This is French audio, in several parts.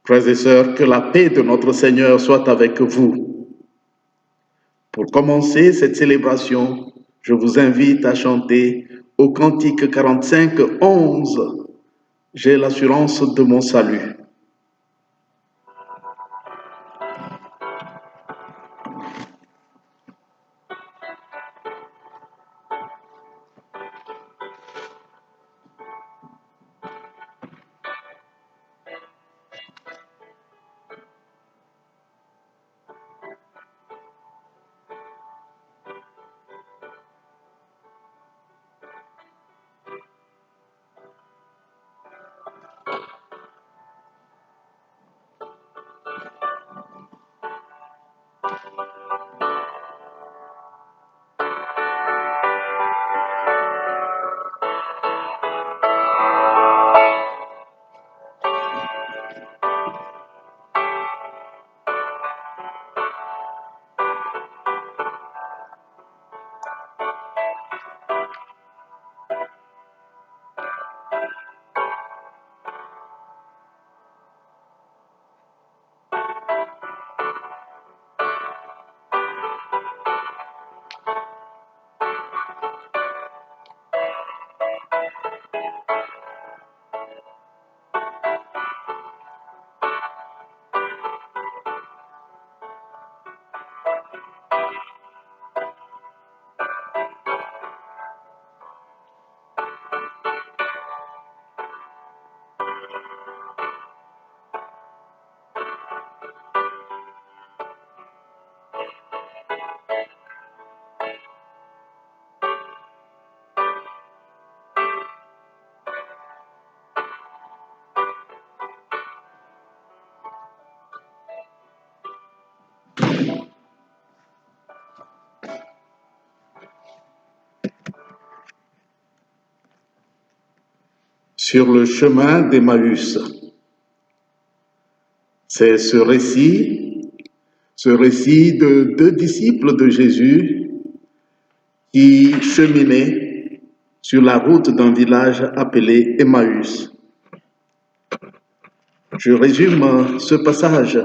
Frères et sœurs, que la paix de notre Seigneur soit avec vous. Pour commencer cette célébration, je vous invite à chanter au cantique 45, 11. J'ai l'assurance de mon salut. Sur le chemin d'Emmaüs. C'est ce récit de deux disciples de Jésus qui cheminaient sur la route d'un village appelé Emmaüs. Je résume ce passage.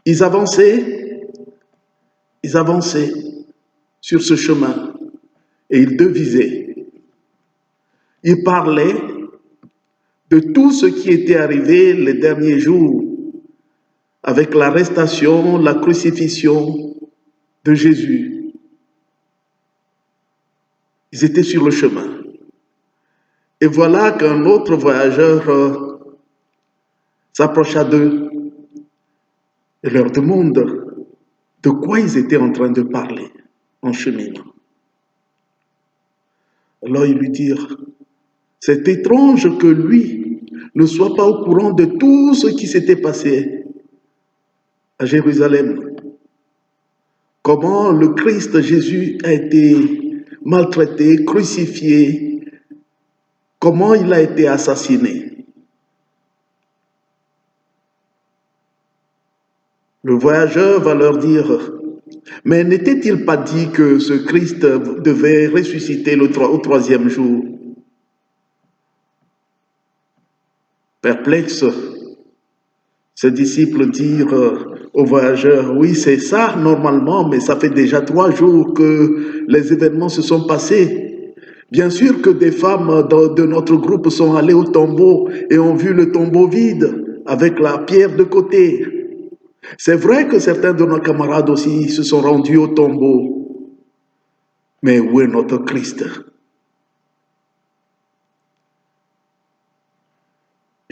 Ils avançaient sur ce chemin et ils devisaient. Ils parlaient de tout ce qui était arrivé les derniers jours avec l'arrestation, la crucifixion de Jésus. Ils étaient sur le chemin. Et voilà qu'un autre voyageur s'approcha d'eux et leur demande de quoi ils étaient en train de parler en cheminant. Alors ils lui dirent, c'est étrange que lui ne soit pas au courant de tout ce qui s'était passé à Jérusalem. Comment le Christ Jésus a été maltraité, crucifié, comment il a été assassiné. Le voyageur va leur dire, mais n'était-il pas dit que ce Christ devait ressusciter au troisième jour? Perplexes, ses disciples dirent au voyageur, oui c'est ça normalement, mais ça fait déjà 3 jours que les événements se sont passés. Bien sûr que des femmes de notre groupe sont allées au tombeau et ont vu le tombeau vide avec la pierre de côté. C'est vrai que certains de nos camarades aussi se sont rendus au tombeau. Mais où est notre Christ?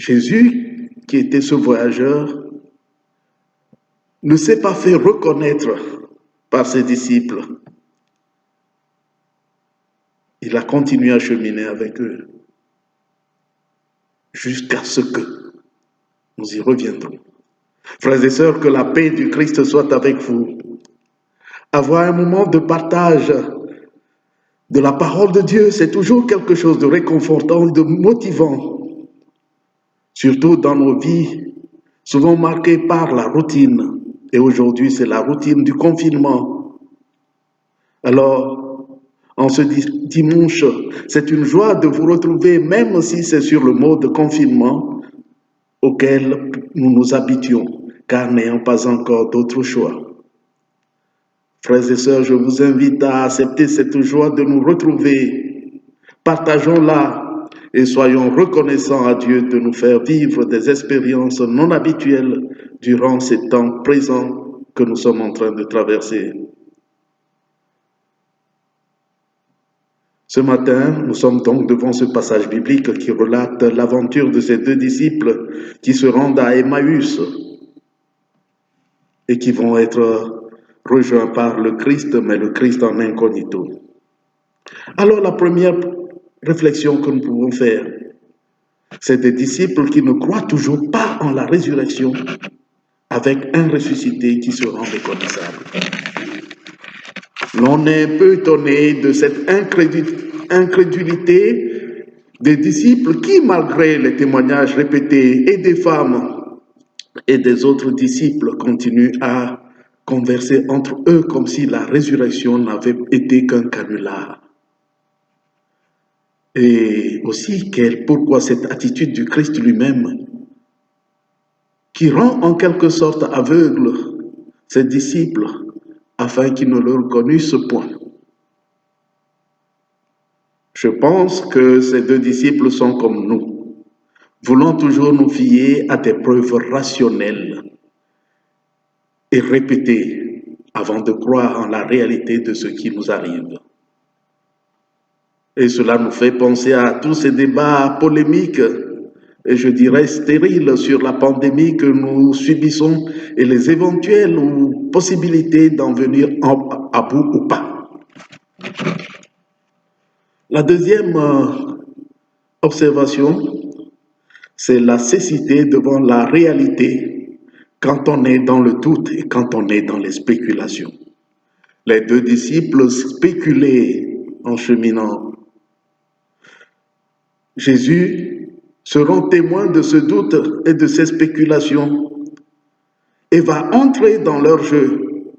Jésus, qui était ce voyageur, ne s'est pas fait reconnaître par ses disciples. Il a continué à cheminer avec eux jusqu'à ce que nous y reviendrons. Frères et sœurs, que la paix du Christ soit avec vous. Avoir un moment de partage de la parole de Dieu, c'est toujours quelque chose de réconfortant, de motivant, surtout dans nos vies, souvent marquées par la routine. Et aujourd'hui, c'est la routine du confinement. Alors, en ce dimanche, c'est une joie de vous retrouver, même si c'est sur le mode confinement, auquel nous nous habituons, car n'ayant pas encore d'autre choix. Frères et sœurs, je vous invite à accepter cette joie de nous retrouver. Partageons-la et soyons reconnaissants à Dieu de nous faire vivre des expériences non habituelles durant ces temps présents que nous sommes en train de traverser. Ce matin, nous sommes donc devant ce passage biblique qui relate l'aventure de ces deux disciples qui se rendent à Emmaüs et qui vont être rejoints par le Christ, mais le Christ en incognito. Alors la première réflexion que nous pouvons faire, c'est des disciples qui ne croient toujours pas en la résurrection avec un ressuscité qui se rend méconnaissable. L'on est un peu étonné de cette incrédulité des disciples qui, malgré les témoignages répétés et des femmes et des autres disciples, continuent à converser entre eux comme si la résurrection n'avait été qu'un canular. Et aussi, pourquoi cette attitude du Christ lui-même qui rend en quelque sorte aveugle ses disciples afin qu'ils ne le reconnaissent point. Je pense que ces deux disciples sont comme nous, voulant toujours nous fier à des preuves rationnelles et répétées avant de croire en la réalité de ce qui nous arrive. Et cela nous fait penser à tous ces débats polémiques et je dirais stériles sur la pandémie que nous subissons et les éventuelles ou possibilités d'en venir à bout ou pas. La deuxième observation, c'est la cécité devant la réalité quand on est dans le doute et quand on est dans les spéculations. Les deux disciples spéculaient en cheminant. Jésus seront témoins de ce doute et de ces spéculations et va entrer dans leur jeu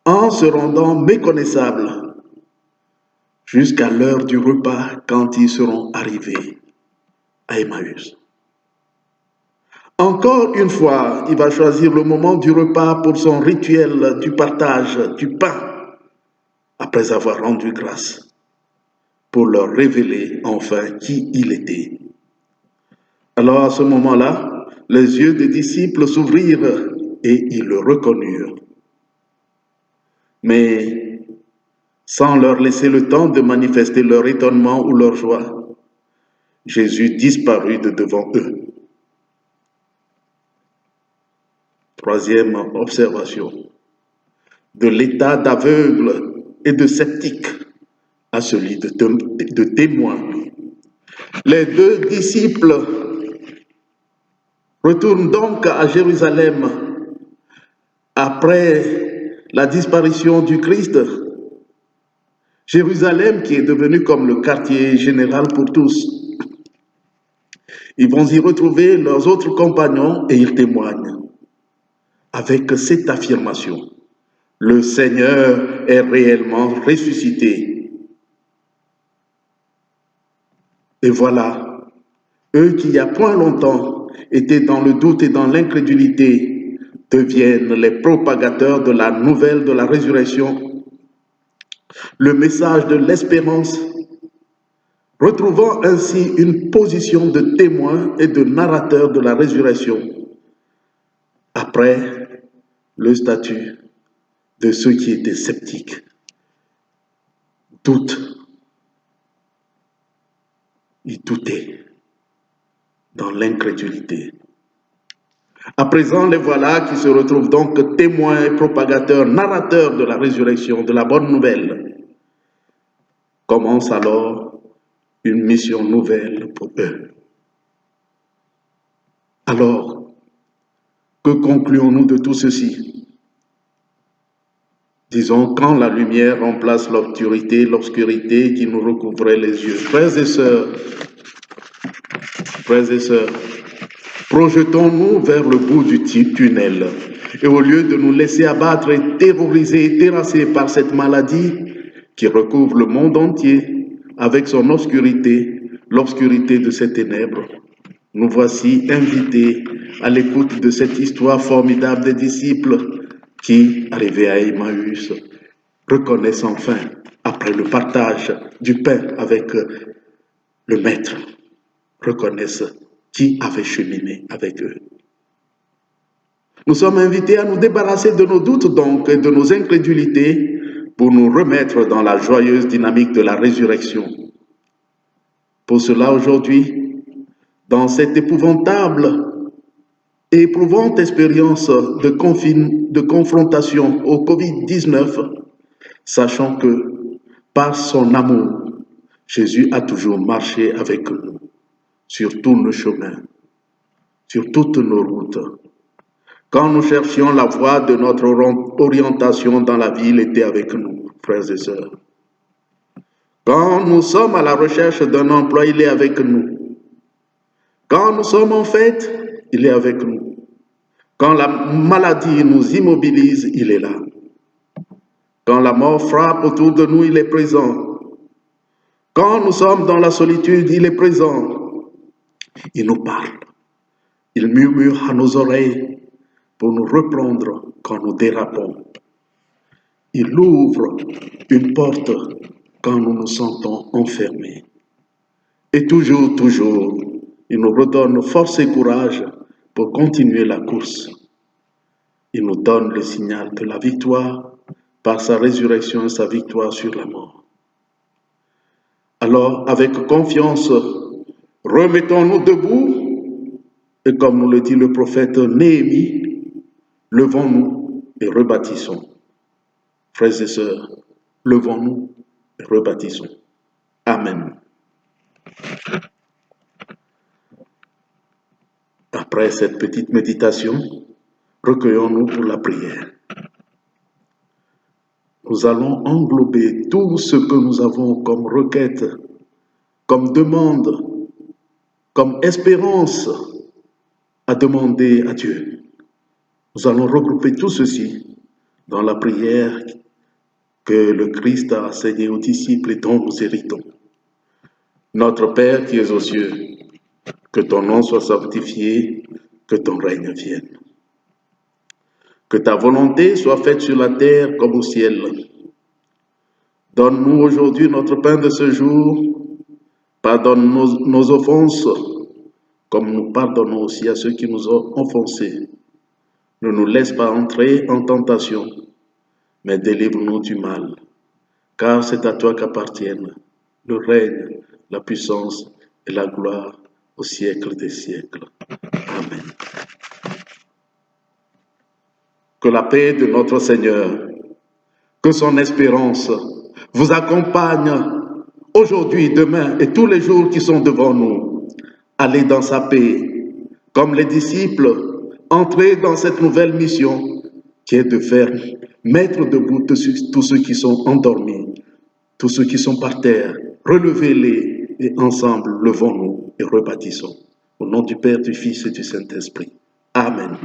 en se rendant méconnaissables jusqu'à l'heure du repas quand ils seront arrivés à Emmaüs. Encore une fois, il va choisir le moment du repas pour son rituel du partage du pain après avoir rendu grâce pour leur révéler enfin qui il était. Alors à ce moment-là, les yeux des disciples s'ouvrirent et ils le reconnurent. Mais sans leur laisser le temps de manifester leur étonnement ou leur joie, Jésus disparut de devant eux. Troisième observation, de l'état d'aveugle et de sceptique à celui de témoin. Les deux disciples retournent donc à Jérusalem après la disparition du Christ. Jérusalem qui est devenu comme le quartier général pour tous. Ils vont y retrouver leurs autres compagnons et ils témoignent avec cette affirmation. Le Seigneur est réellement ressuscité. Et voilà, eux qui il y a point longtemps étaient dans le doute et dans l'incrédulité deviennent les propagateurs de la nouvelle de la résurrection, le message de l'espérance, retrouvant ainsi une position de témoin et de narrateur de la résurrection, après le statut de ceux qui étaient sceptiques, ils doutaient dans l'incrédulité. À présent, les voilà qui se retrouvent donc témoins et propagateurs, narrateurs de la résurrection, de la bonne nouvelle. Commence alors une mission nouvelle pour eux. Alors, que concluons-nous de tout ceci? Disons, quand la lumière remplace l'obscurité qui nous recouvrait les yeux. Frères et sœurs, projetons-nous vers le bout du tunnel. Et au lieu de nous laisser abattre et terroriser et terrasser par cette maladie qui recouvre le monde entier avec son obscurité, l'obscurité de ces ténèbres, nous voici invités à l'écoute de cette histoire formidable des disciples qui, arrivés à Emmaüs, reconnaissent enfin, après le partage du pain avec le Maître, reconnaissent qui avait cheminé avec eux. Nous sommes invités à nous débarrasser de nos doutes donc et de nos incrédulités pour nous remettre dans la joyeuse dynamique de la résurrection. Pour cela, aujourd'hui, dans cette épouvantable et éprouvante expérience de confrontation au Covid-19, sachant que par son amour, Jésus a toujours marché avec nous sur tous nos chemins, sur toutes nos routes. Quand nous cherchions la voie de notre orientation dans la vie, il était avec nous, frères et sœurs. Quand nous sommes à la recherche d'un emploi, il est avec nous. Quand nous sommes en fête, il est avec nous. Quand la maladie nous immobilise, il est là. Quand la mort frappe autour de nous, il est présent. Quand nous sommes dans la solitude, il est présent. Il nous parle. Il murmure à nos oreilles pour nous reprendre quand nous dérapons. Il ouvre une porte quand nous nous sentons enfermés. Et toujours, il nous redonne force et courage pour continuer la course. Il nous donne le signal de la victoire par sa résurrection et sa victoire sur la mort. Alors, avec confiance, remettons-nous debout et comme nous le dit le prophète Néhémie, levons-nous et rebâtissons. Frères et sœurs, levons-nous et rebâtissons. Amen. Après cette petite méditation, recueillons-nous pour la prière. Nous allons englober tout ce que nous avons comme requête, comme demande, comme espérance à demander à Dieu. Nous allons regrouper tout ceci dans la prière que le Christ a enseignée aux disciples et dont nous héritons. Notre Père qui es aux cieux, que ton nom soit sanctifié, que ton règne vienne. Que ta volonté soit faite sur la terre comme au ciel. Donne-nous aujourd'hui notre pain de ce jour. Pardonne nos offenses, comme nous pardonnons aussi à ceux qui nous ont offensés. Ne nous laisse pas entrer en tentation, mais délivre-nous du mal. Car c'est à toi qu'appartiennent le règne, la puissance et la gloire au siècle des siècles. Amen. Que la paix de notre Seigneur, que son espérance vous accompagne aujourd'hui, demain et tous les jours qui sont devant nous. Allez dans sa paix, comme les disciples, entrez dans cette nouvelle mission qui est de faire mettre debout tous ceux qui sont endormis, tous ceux qui sont par terre. Relevez-les et ensemble, levons-nous et rebâtissons. Au nom du Père, du Fils et du Saint-Esprit. Amen.